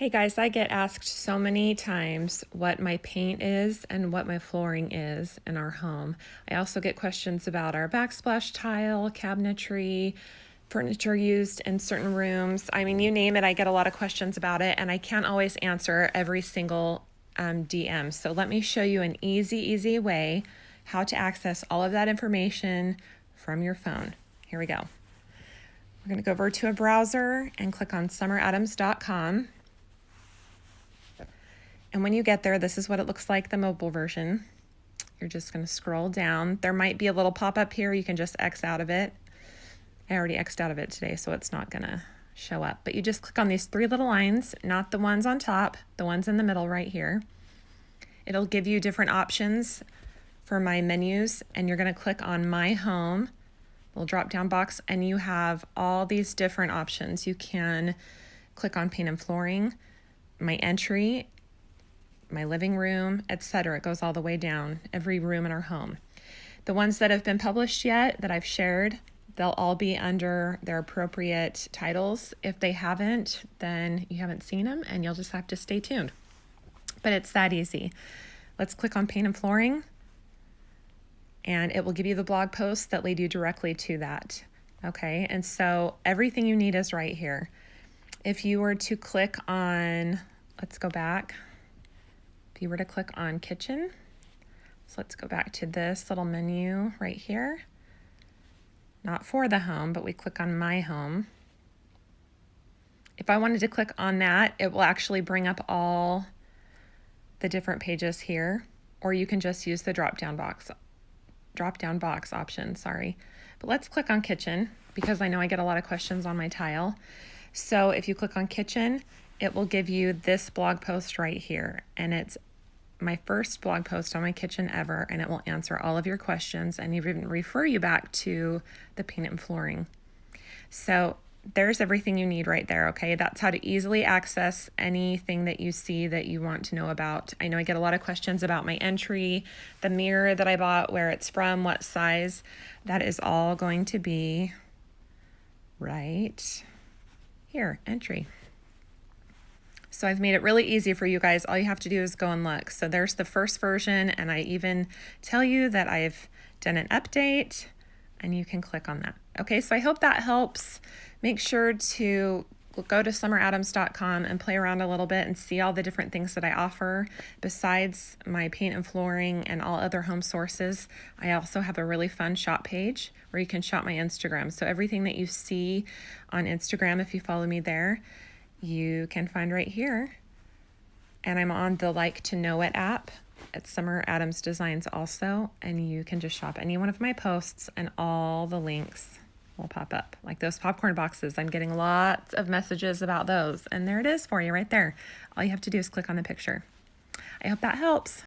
Hey guys, I get asked so many times what my paint is and what my flooring is in our home. I also get questions about our backsplash tile, cabinetry, furniture used in certain rooms. I mean, you name it, I get a lot of questions about it, and I can't always answer every single DM. So let me show you an easy way how to access all of that information from your phone. Here we go. We're going to go over to a browser and click on summeradams.com. And when you get there, this is what it looks like, the mobile version. You're just going to scroll down. There might be a little pop-up here. You can just X out of it. I already X'd out of it today, so it's not going to show up. But you just click on these three little lines, not the ones on top, the ones in the middle right here. It'll give you different options for my menus, and you're going to click on My Home, little drop-down box, and you have all these different options. You can click on Paint and Flooring, My Entry, my living room, etc. It goes all the way down, every room in our home. The ones that have been published yet, that I've shared, they'll all be under their appropriate titles. If they haven't, then you haven't seen them and you'll just have to stay tuned. But it's that easy. Let's click on Paint and Flooring, and it will give you the blog posts that lead you directly to that. Okay, and so everything you need is right here. If you were to click on, let's go back. If you were to click on kitchen, so let's go back to this little menu right here. Not for the home, but we click on My Home. If I wanted to click on that, it will actually bring up all the different pages here, or you can just use the drop-down box option, sorry. But let's click on kitchen because I know I get a lot of questions on my tile. So if you click on kitchen, it will give you this blog post right here, and it's my first blog post on my kitchen ever, and it will answer all of your questions and even refer you back to the Paint and Flooring. So there's everything you need right there, okay? That's how to easily access anything that you see that you want to know about. I know I get a lot of questions about my entry, the mirror that I bought, where it's from, what size. That is all going to be right here, entry. So I've made it really easy for you guys. All you have to do is go and look. So there's the first version, and I even tell you that I've done an update, and you can click on that. Okay, so I hope that helps. Make sure to go to summeradams.com and play around a little bit and see all the different things that I offer. Besides my paint and flooring and all other home sources, I also have a really fun shop page where you can shop my Instagram. So everything that you see on Instagram, if you follow me there, you can find right here. And I'm on the Like to Know It app at Summer Adams Designs also, and you can just shop any one of my posts and all the links will pop up. Like those popcorn boxes, I'm getting lots of messages about those, and there it is for you right there. All you have to do is click on the picture. I hope that helps.